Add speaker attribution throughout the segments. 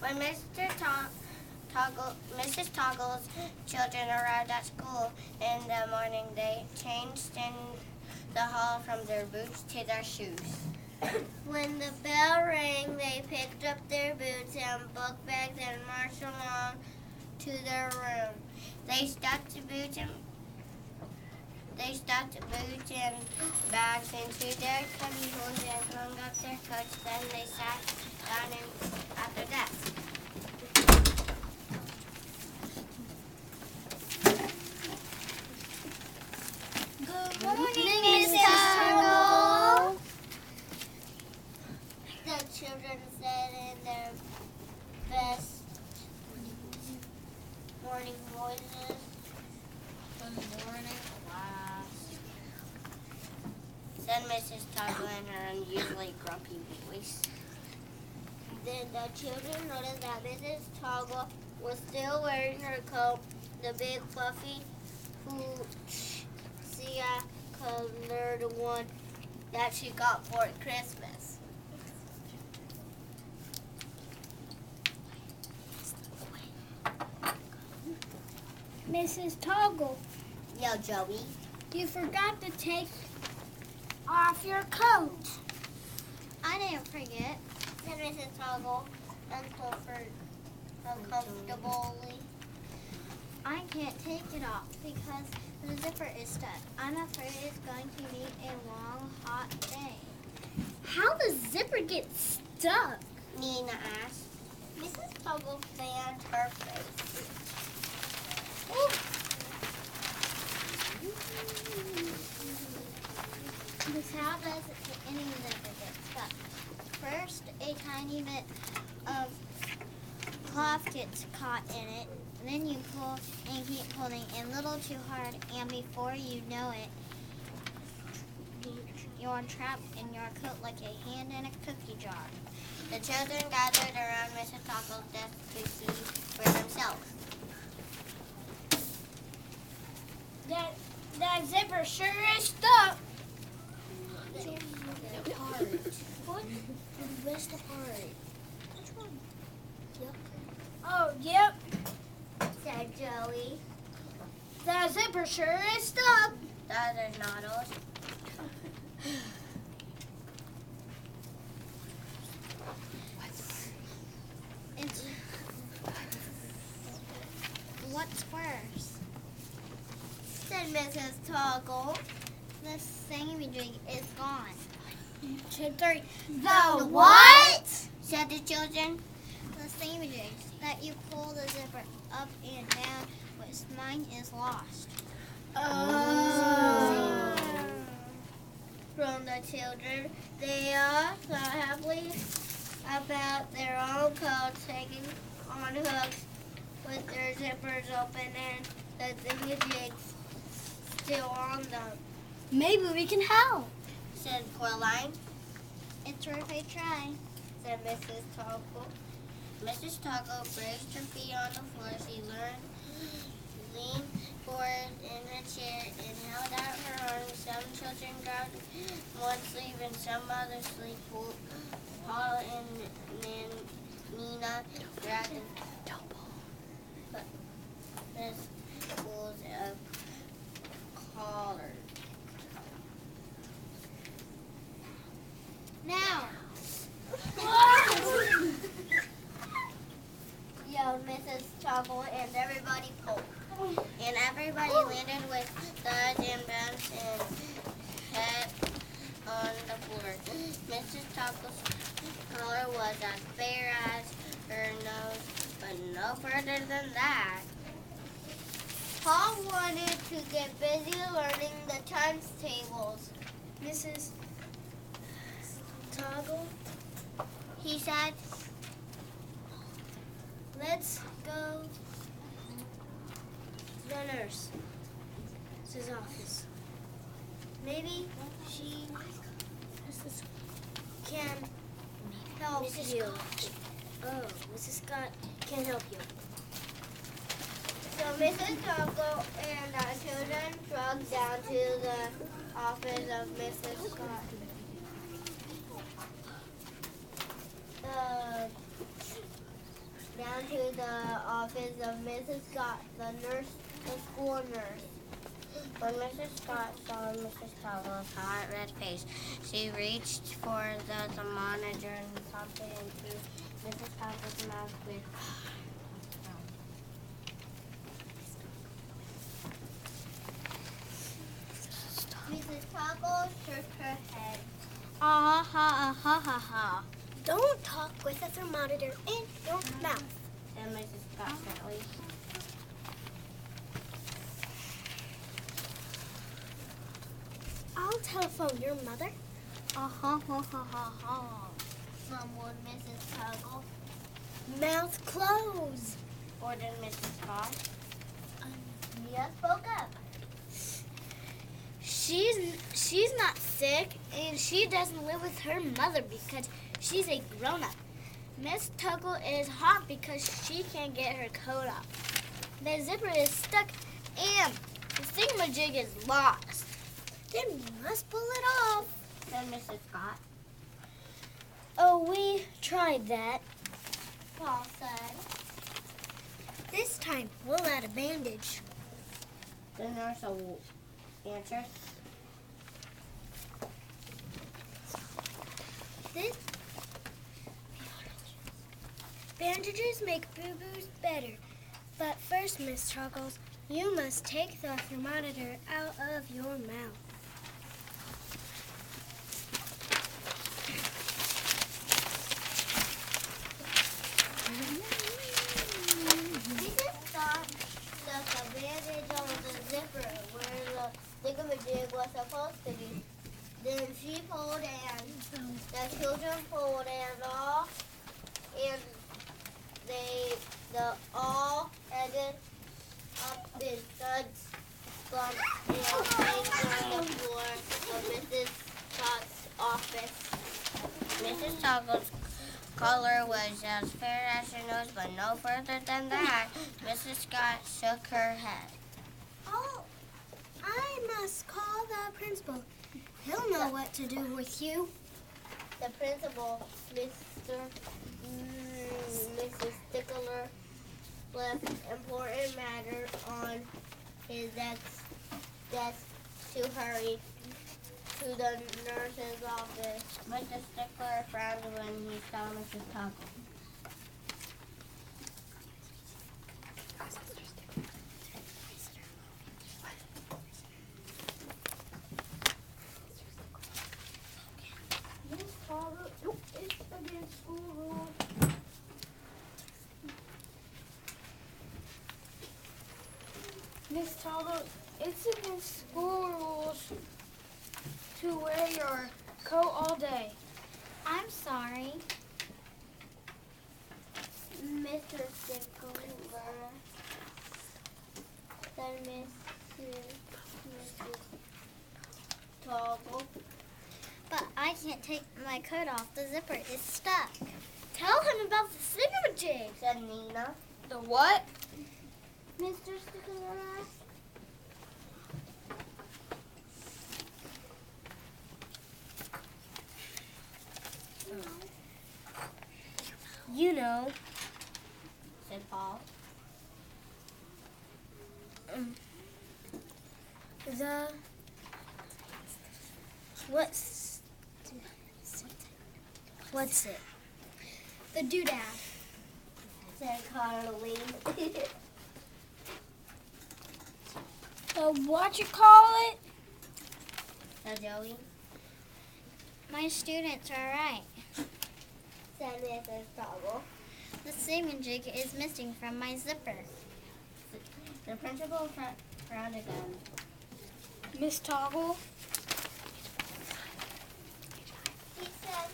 Speaker 1: When Mrs. Toggle's children arrived at school in the morning, they changed in the hall from their boots to their shoes. When the bell rang, they picked up their boots and book bags and marched along to their room. They stuffed the boots and bags into their cubbyholes and hung up their coats. Then they sat down at their desks. Good morning, Mrs. Turtle. The children said in their best morning voices. Good morning, class, said Mrs. Toggle in her unusually grumpy voice. Then the children noticed that Mrs. Toggle was still wearing her coat, the big fluffy fuchsia-colored one that she got for Christmas.
Speaker 2: Mrs. Toggle,
Speaker 1: Yo, Joey.
Speaker 2: you forgot to take off your coat.
Speaker 1: I didn't forget, said Mrs. Toggle uncomfortably. I can't take it off because the zipper is stuck. I'm afraid it's going to be a long, hot day.
Speaker 2: How does zipper get stuck?
Speaker 1: Nina asked. Mrs. Toggle fanned her face. How does any zipper get stuck? First, a tiny bit of cloth gets caught in it. Then you pull and keep pulling a little too hard, and before you know it, you're trapped in your coat like a hand in a cookie jar. The children gathered around Mrs. Toggle's desk to see for themselves.
Speaker 2: That zipper sure is stuck.
Speaker 1: What? Where's the part? Which one? Yep.
Speaker 2: Oh, yep.
Speaker 1: Said Joey.
Speaker 2: That zipper sure is stuck.
Speaker 1: The others nodded. What's worse? Said Mrs. Toggle. The thingamajig is gone.
Speaker 2: 2, 3.
Speaker 1: The what? Said the children. The thingamajig that you pull the zipper up and down with. Mine is lost.
Speaker 2: Oh.
Speaker 1: From the children, they all thought happily about their own coats hanging on hooks with their zippers open and the thingamajigs still on them.
Speaker 2: Maybe we can help,
Speaker 1: said Coraline. It's worth a try, said Mrs. Toggle. Mrs. Toggle braced her feet on the floor. She leaned forward in her chair and held out her arms. Some children grabbed one sleeve and some other sleeve. Paul and Nina grabbed the spools of collars. Now! Yelled Mrs. Toggle, and everybody pulled. And everybody landed with studs and bounced and head on the floor. Mrs. Toggle's collar was as bare as her nose, but no further than that. Paul wanted to get busy learning the times tables.
Speaker 2: Mrs. Toggle,
Speaker 1: He said,
Speaker 2: let's go to the nurse's office. Maybe she can help you. Oh, Mrs. Scott can help you.
Speaker 1: so Mrs. Toggle and our children trudged down to the office of Mrs. Scott. into the office of Mrs. Scott, the nurse, the school nurse. When Mrs. Scott saw Mrs. Toggle's hot red face, she reached for the thermometer and popped it into Mrs. Toggle's mouth with. Mrs. Toggle shook her head.
Speaker 2: Ah ha ha ha ha. Don't talk with a thermometer in your mouth,
Speaker 1: said Mrs. Scott gently.
Speaker 2: I'll telephone your mother.
Speaker 1: Ha ha ha ha ha. Mumbled Mrs. Toggle.
Speaker 2: Mouth closed,
Speaker 1: ordered Mrs. Scott. Mia spoke up.
Speaker 2: She's not sick, and she doesn't live with her mother because she's a grown-up. Miss Tuggle is hot because she can't get her coat off. The zipper is stuck, and the thingamajig is lost. Then we must pull it off,
Speaker 1: said Mrs. Scott.
Speaker 2: Oh, we tried that.
Speaker 1: Paul said.
Speaker 2: This time, we'll add a bandage.
Speaker 1: The nurse answered.
Speaker 2: Bandages make boo-boos better. But first, Miss Truggles, you must take the thermometer out of your mouth.
Speaker 1: Mrs. Scott stuck a bandage on the zipper where the thingamajig was supposed to be. Then she pulled and the children pulled and all, and they all ended up in Stud's slump and laying on the floor of Mrs. Scott's office. Mrs. Toggle's color was as fair as her nose, but no further than that. Mrs. Scott shook her head.
Speaker 2: Oh, I must call the principal. He'll know what to do with you.
Speaker 1: The principal, Mrs. Stickler, left important matter on his desk to hurry to the nurse's office. Mr. Stickler frowned when he saw Mrs. Toggle.
Speaker 3: Miss Toggle, it's against school rules to wear your coat all day.
Speaker 2: I'm sorry.
Speaker 1: Mr. Stickler said Mrs. Toggle.
Speaker 2: But I can't take my coat off. The zipper is stuck. Tell him about the thingamajig,
Speaker 1: Said Nina.
Speaker 3: The what?
Speaker 1: Mr. Stickler asked.
Speaker 2: You know.
Speaker 1: Said Paul.
Speaker 2: What's it? The doodad.
Speaker 1: Said Carly.
Speaker 3: What you call it?
Speaker 1: Said Joey.
Speaker 2: My students are right.
Speaker 1: Said Mrs. Toggle.
Speaker 2: The thingamajig is missing from my zipper.
Speaker 1: The principal frowned again.
Speaker 3: Miss Toggle,
Speaker 1: He said,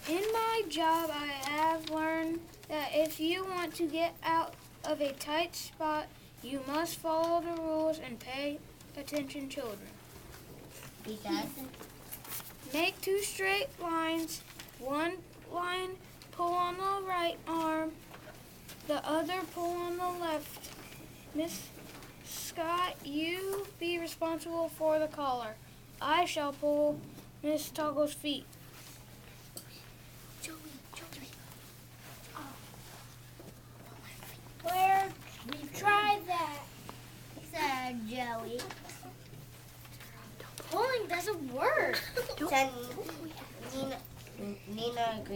Speaker 3: in my job I have learned that if you want to get out of a tight spot, you must follow the rules and pay attention, children.
Speaker 1: he said,
Speaker 3: Make 2 straight lines. One line pull on the right arm, the other pull on the left. Miss Scott, you be responsible for the collar. I shall pull Miss Toggle's feet.
Speaker 2: Joey.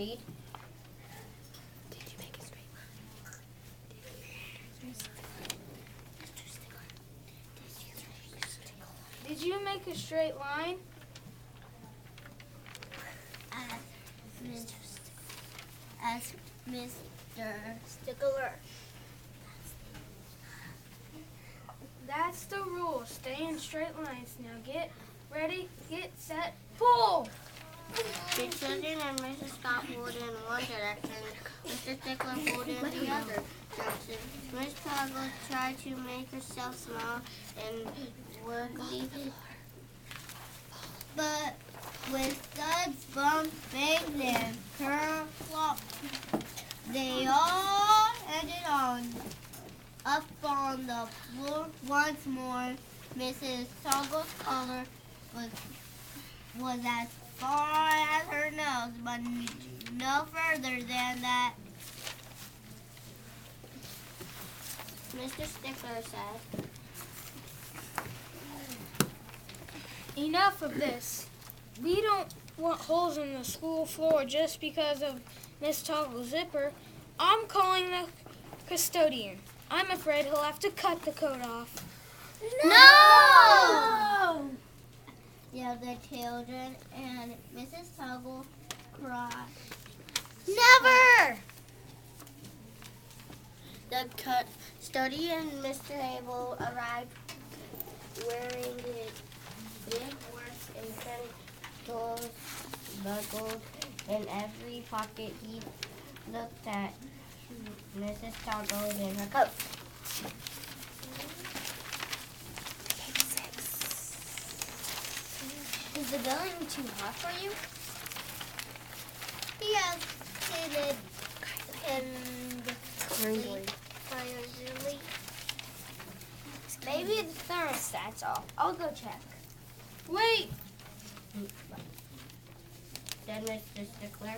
Speaker 1: read?
Speaker 2: Did you make a straight line?
Speaker 3: Did you make a straight line?
Speaker 1: As Mr.
Speaker 2: Stickler.
Speaker 3: That's the rule. Stay in straight lines. Now get ready, get set, pull!
Speaker 1: The children and Mrs. Scott pulled in one direction. Mr. Stickler pulled in the other direction. Miss Toggle tried to make herself small and wiggly, but with studs, bumps, bangs, and curl flops, they all ended up on the floor once more. Mrs. Toggle's collar was as far as her nose, but no further than that. Mr. Stickler said,
Speaker 3: Enough of this. We don't want holes in the school floor just because of Miss Toggle's zipper. I'm calling the custodian. I'm afraid he'll have to cut the coat off.
Speaker 1: "No!" yelled the children, and Mrs. Toggle cried.
Speaker 2: Never!
Speaker 1: The custodian, Mr. Abel, arrived wearing his big work apron, tools buckled in every pocket. He looked at Mrs. Toggle in her coat.
Speaker 2: Is the building too hot for you?
Speaker 1: Yes, stated kindly.
Speaker 2: Maybe the thermostat's off. I'll go check.
Speaker 3: Wait!
Speaker 1: Said Mr. Stickler.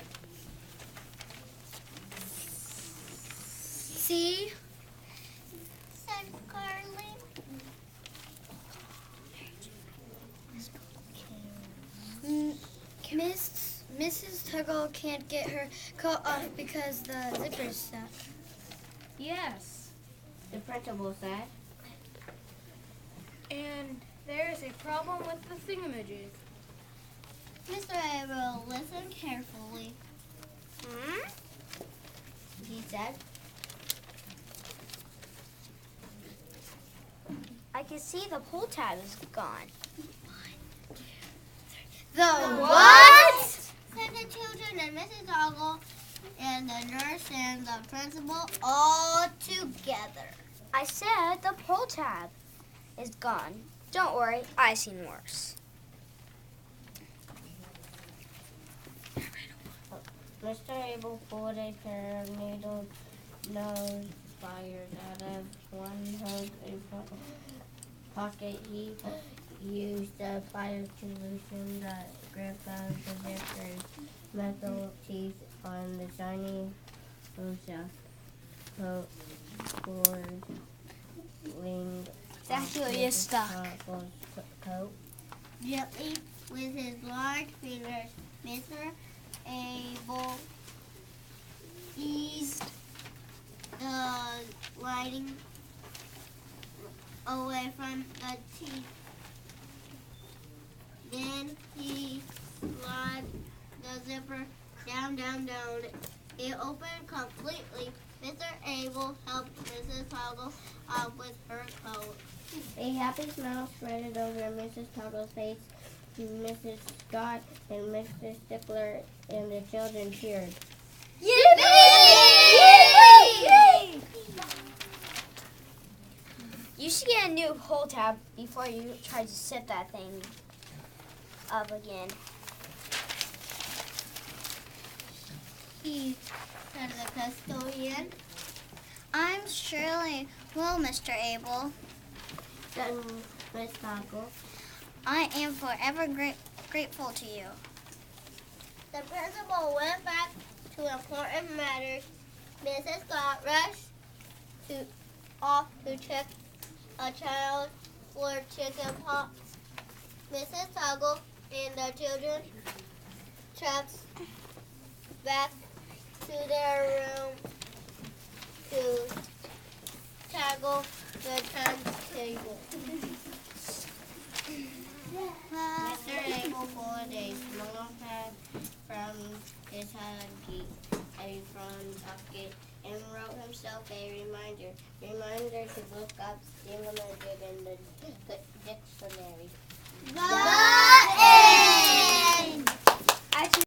Speaker 2: See?
Speaker 1: Said Carly.
Speaker 2: Mrs. Tuggle can't get her coat off because the zipper's stuck.
Speaker 3: Yes.
Speaker 1: The principal said.
Speaker 3: And there's a problem with the thingamajig.
Speaker 1: Mr. Abel listened carefully. He said.
Speaker 2: I can see the pull tab is gone.
Speaker 1: The
Speaker 2: what?
Speaker 1: Said the children and Mrs. Toggle and the nurse and the principal all together.
Speaker 2: I said the pull tab is gone. Don't worry, I've seen worse.
Speaker 1: Mr. Abel pulled a pair of needle nose pliers out of one hose pocket. He used the pliers to loosen the grip of the zipper's metal teeth on the shiny coat cord winged
Speaker 2: Exactly, it's stuck.
Speaker 1: Coat. Gently with his large fingers, Mr. Abel eased the lining away from the teeth. Then he slid the zipper down. It opened completely. Mr. Abel helped Mrs. Toggle up with her coat. A happy smile spread over Mrs. Toggle's face. Mrs. Scott and Mr. Stickler and the children cheered.
Speaker 2: Yippee! You should get a new pull tab before you try to set that thing up again.
Speaker 1: He said the custodian.
Speaker 2: I'm surely will, Mr. Abel.
Speaker 1: Said Miss Toggle.
Speaker 2: I am forever grateful to you.
Speaker 1: The principal went back to important matters. Mrs. Scott rushed off to check a child for chicken pox. Mrs. Toggle and the children trapped back to their room to tackle the timetable. Mr. Abel pulled a small pad from his hanky from pocket and wrote himself a reminder to look up thingamajig in the dictionary.
Speaker 2: The end.